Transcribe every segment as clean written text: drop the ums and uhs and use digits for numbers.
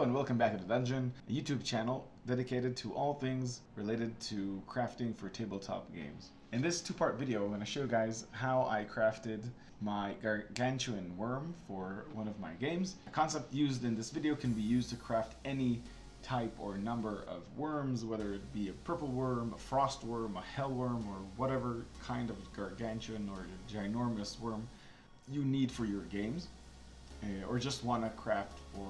Hello and welcome back to The Dungeon, a YouTube channel dedicated to all things related to crafting for tabletop games. In this two-part video, I'm going to show you guys how I crafted my gargantuan worm for one of my games. The concept used in this video can be used to craft any type or number of worms, whether it be a purple worm, a frost worm, a hell worm, or whatever kind of gargantuan or ginormous worm you need for your games, or just want to craft for,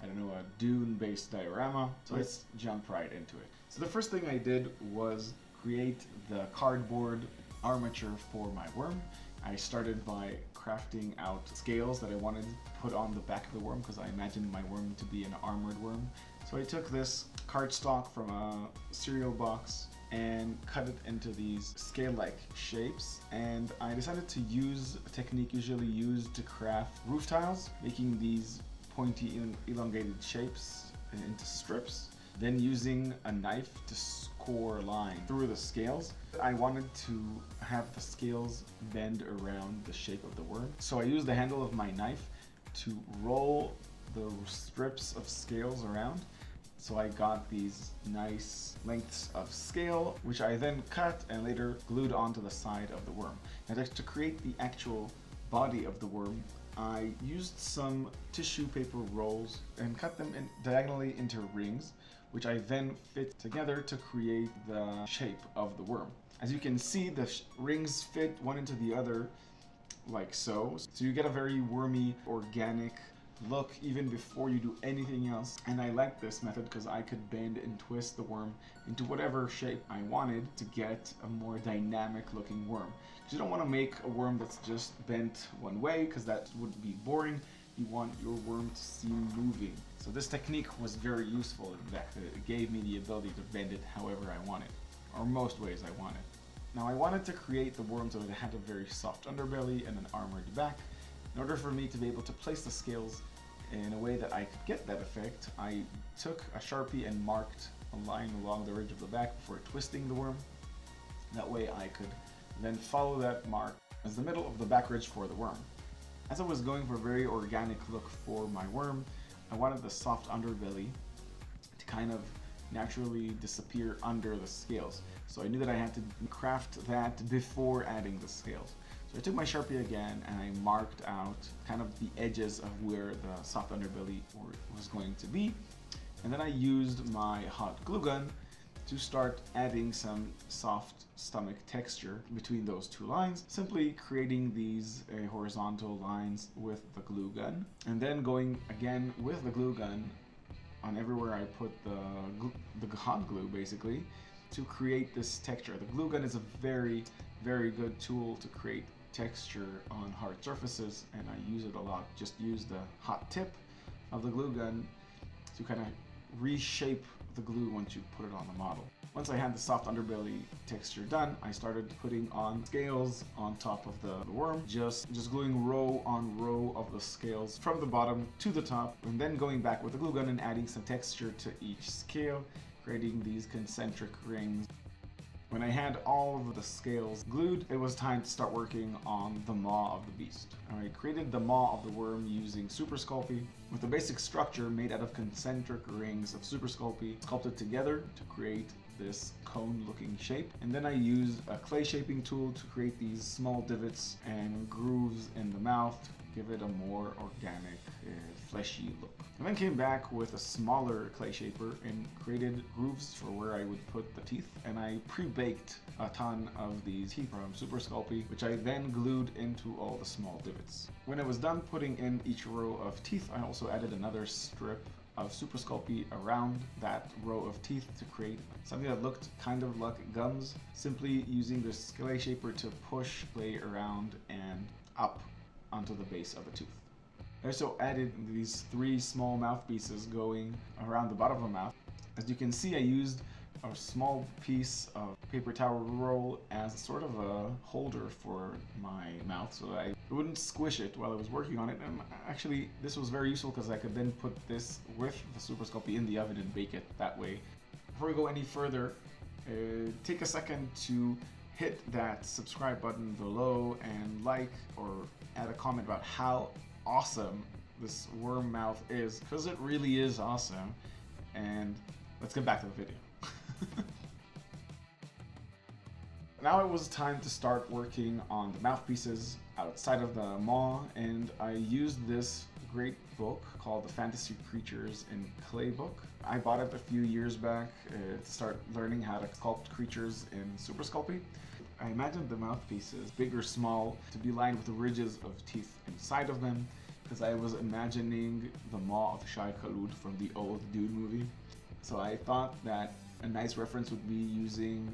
I don't know, a dune-based diorama. So let's jump right into it. So the first thing I did was create the cardboard armature for my worm. I started by crafting out scales that I wanted to put on the back of the worm because I imagined my worm to be an armored worm. So I took this cardstock from a cereal box and cut it into these scale-like shapes, and I decided to use a technique usually used to craft roof tiles, making these pointy elongated shapes into strips, then using a knife to score a line through the scales. I wanted to have the scales bend around the shape of the worm, so I used the handle of my knife to roll the strips of scales around. So I got these nice lengths of scale, which I then cut and later glued onto the side of the worm. Now to create the actual body of the worm, I used some tissue paper rolls and cut them diagonally into rings, which I then fit together to create the shape of the worm. As you can see, the rings fit one into the other like so. So you get a very wormy, organic look even before you do anything else. And I like this method because I could bend and twist the worm into whatever shape I wanted to get a more dynamic looking worm. Because you don't want to make a worm that's just bent one way, because that would be boring. You want your worm to seem moving. So this technique was very useful in that it gave me the ability to bend it however I wanted, or most ways I wanted. Now I wanted to create the worm so that it had a very soft underbelly and an armored back. In order for me to be able to place the scales in a way that I could get that effect, I took a Sharpie and marked a line along the ridge of the back before twisting the worm. That way I could then follow that mark as the middle of the back ridge for the worm. As I was going for a very organic look for my worm, I wanted the soft underbelly to kind of naturally disappear under the scales. So I knew that I had to craft that before adding the scales. So I took my Sharpie again and I marked out kind of the edges of where the soft underbelly was going to be. And then I used my hot glue gun to start adding some soft stomach texture between those two lines, simply creating these horizontal lines with the glue gun. And then going again with the glue gun on everywhere I put the hot glue, basically, to create this texture. The glue gun is a very, very good tool to create texture on hard surfaces, and I use it a lot. Just use the hot tip of the glue gun to kind of reshape the glue once you put it on the model. Once I had the soft underbelly texture done, I started putting on scales on top of the worm, just gluing row on row of the scales from the bottom to the top, and then going back with the glue gun and adding some texture to each scale, creating these concentric rings. When I had all of the scales glued, it was time to start working on the maw of the beast. I created the maw of the worm using Super Sculpy, with a basic structure made out of concentric rings of Super Sculpy sculpted together to create this cone-looking shape. And then I used a clay shaping tool to create these small divots and grooves in the mouth, give it a more organic, fleshy look. And then came back with a smaller clay shaper and created grooves for where I would put the teeth. And I pre-baked a ton of these teeth from Super Sculpy, which I then glued into all the small divots. When I was done putting in each row of teeth, I also added another strip of Super Sculpy around that row of teeth to create something that looked kind of like gums, simply using this clay shaper to push clay around and up onto the base of the tooth. I also added these three small mouthpieces going around the bottom of the mouth. As you can see, I used a small piece of paper towel roll as sort of a holder for my mouth so that I wouldn't squish it while I was working on it. And actually, this was very useful because I could then put this with the Super Sculpy in the oven and bake it that way. Before we go any further, take a second to hit that subscribe button below and like or add a comment about how awesome this worm mouth is, because it really is awesome. And let's get back to the video. Now it was time to start working on the mouthpieces outside of the maw, and I used this great book called the Fantasy Creatures in Clay book. I bought it a few years back to start learning how to sculpt creatures in Super Sculpy. I imagined the mouthpieces, big or small, to be lined with ridges of teeth inside of them, because I was imagining the maw of Shai Khalud from the old Dude movie. So I thought that a nice reference would be using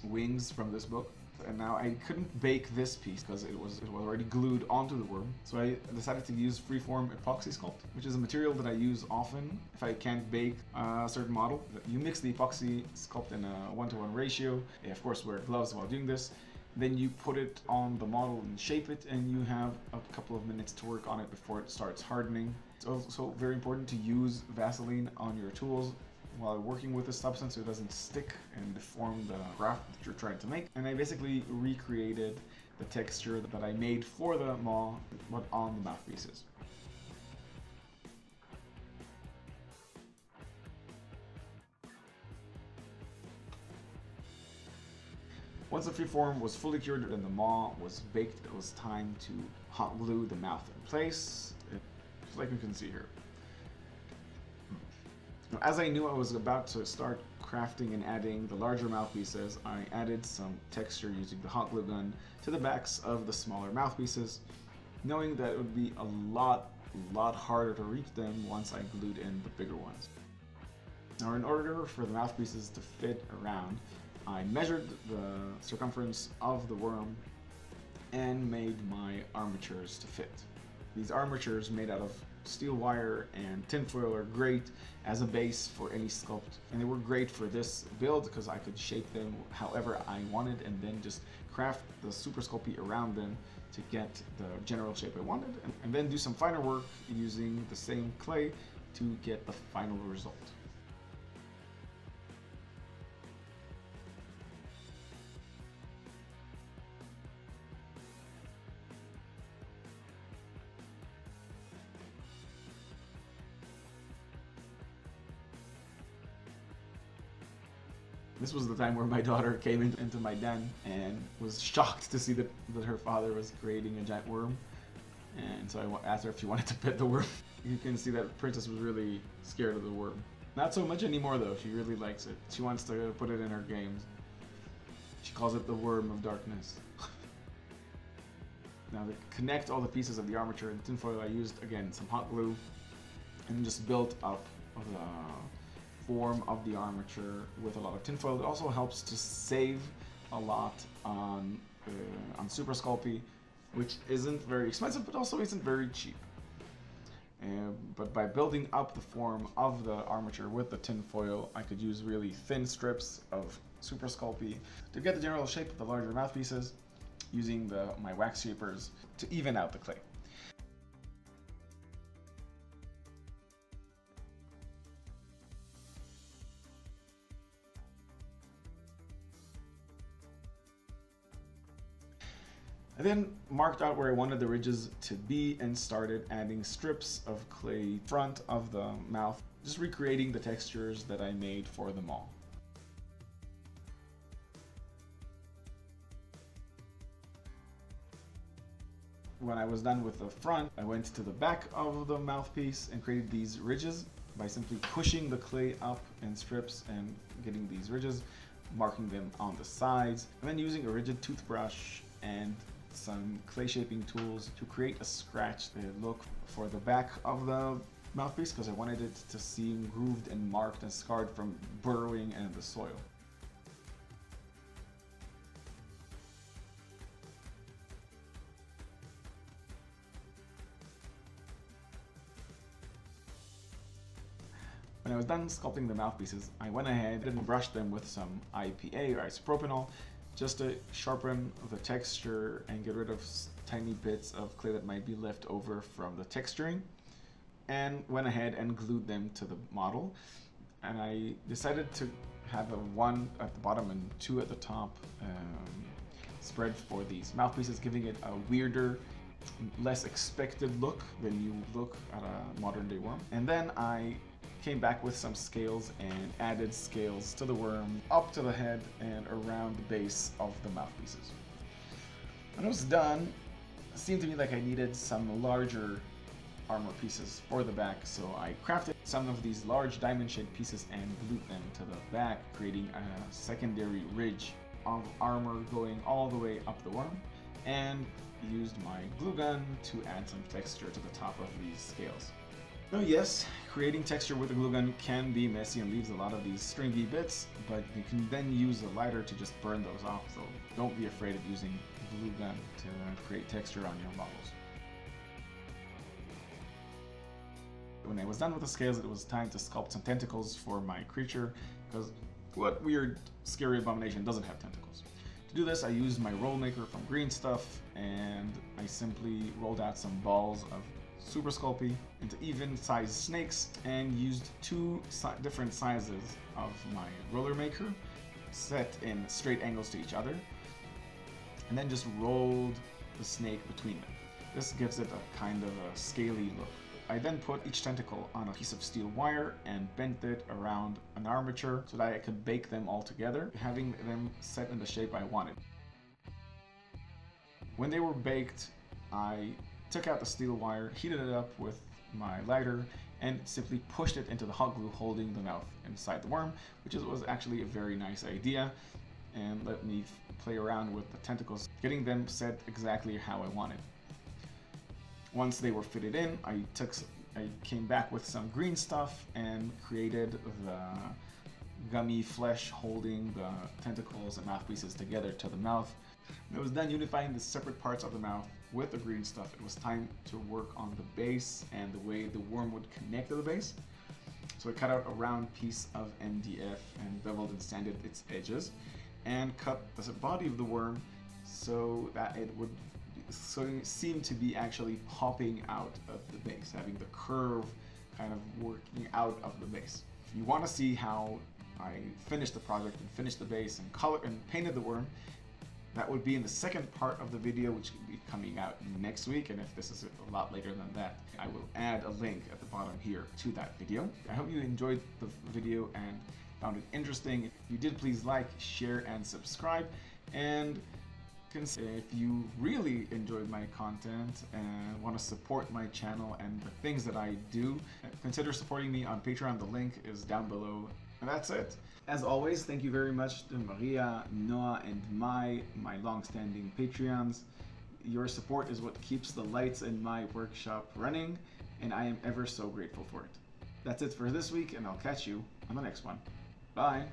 wings from this book. And now I couldn't bake this piece because it was already glued onto the worm. So I decided to use freeform epoxy sculpt, which is a material that I use often if I can't bake a certain model. You mix the epoxy sculpt in a 1-to-1 ratio. You of course wear gloves while doing this. Then you put it on the model and shape it, and you have a couple of minutes to work on it before it starts hardening. It's also very important to use Vaseline on your tools while working with the substance so it doesn't stick and deform the graft that you're trying to make. And I basically recreated the texture that I made for the maw, but on the mouthpieces. Once the freeform was fully cured and the maw was baked, it was time to hot glue the mouth in place, just like you can see here. As I knew I was about to start crafting and adding the larger mouthpieces, I added some texture using the hot glue gun to the backs of the smaller mouthpieces, knowing that it would be a lot harder to reach them once I glued in the bigger ones. Now, in order for the mouthpieces to fit around, I measured the circumference of the worm and made my armatures to fit. These armatures, made out of steel wire and tinfoil, are great as a base for any sculpt, and they were great for this build because I could shape them however I wanted and then just craft the Super Sculpy around them to get the general shape I wanted, and then do some finer work using the same clay to get the final result. This was the time where my daughter came into my den and was shocked to see that her father was creating a giant worm. And so I asked her if she wanted to pet the worm. You can see that Princess was really scared of the worm. Not so much anymore though, she really likes it. She wants to put it in her games. She calls it the Worm of Darkness. Now to connect all the pieces of the armature and tinfoil, I used again some hot glue and just built up the form of the armature with a lot of tinfoil. It also helps to save a lot on Super Sculpy, which isn't very expensive but also isn't very cheap. But by building up the form of the armature with the tinfoil, I could use really thin strips of Super Sculpy to get the general shape of the larger mouthpieces, using my wax shapers to even out the clay. I then marked out where I wanted the ridges to be and started adding strips of clay front of the mouth, just recreating the textures that I made for them all. When I was done with the front, I went to the back of the mouthpiece and created these ridges by simply pushing the clay up in strips and getting these ridges, marking them on the sides, and then using a rigid toothbrush and some clay shaping tools to create a scratched look for the back of the mouthpiece, because I wanted it to seem grooved and marked and scarred from burrowing in the soil. When I was done sculpting the mouthpieces, I went ahead and brushed them with some IPA or isopropanol just to sharpen the texture and get rid of tiny bits of clay that might be left over from the texturing, and went ahead and glued them to the model. And I decided to have a 1 at the bottom and 2 at the top spread for these mouthpieces, giving it a weirder less expected look than you look at a modern day worm. And then I came back with some scales and added scales to the worm, up to the head and around the base of the mouthpieces. When it was done, it seemed to me like I needed some larger armor pieces for the back, so I crafted some of these large diamond-shaped pieces and glued them to the back, creating a secondary ridge of armor going all the way up the worm, and used my glue gun to add some texture to the top of these scales. Now yes, creating texture with a glue gun can be messy and leaves a lot of these stringy bits, but you can then use a lighter to just burn those off, so don't be afraid of using a glue gun to create texture on your models. When I was done with the scales, it was time to sculpt some tentacles for my creature, because what weird, scary abomination doesn't have tentacles? To do this, I used my roll maker from Green Stuff, and I simply rolled out some balls of Super Sculpy into even-sized snakes, and used two different sizes of my roller maker set in straight angles to each other, and then just rolled the snake between them. This gives it a kind of a scaly look. I then put each tentacle on a piece of steel wire and bent it around an armature so that I could bake them all together, having them set in the shape I wanted. When they were baked, I took out the steel wire, heated it up with my lighter, and simply pushed it into the hot glue holding the mouth inside the worm, which was actually a very nice idea, and let me play around with the tentacles, getting them set exactly how I wanted. Once they were fitted in, I came back with some green stuff and created the gummy flesh holding the tentacles and mouthpieces together to the mouth. When I was done unifying the separate parts of the mouth with the green stuff, it was time to work on the base and the way the worm would connect to the base. So I cut out a round piece of MDF and beveled and sanded its edges, and cut the body of the worm so that it would seem to be actually popping out of the base, having the curve kind of working out of the base. If you want to see how I finished the project and finished the base and colored and painted the worm, that would be in the second part of the video, which will be coming out next week. And if this is a lot later than that, I will add a link at the bottom here to that video. I hope you enjoyed the video and found it interesting. If you did, please like, share, and subscribe. And if you really enjoyed my content and want to support my channel and the things that I do, consider supporting me on Patreon. The link is down below. And that's it. As always, thank you very much to Maria, Noah, and my long-standing Patreons. Your support is what keeps the lights in my workshop running, and I am ever so grateful for it. That's it for this week, and I'll catch you on the next one. Bye!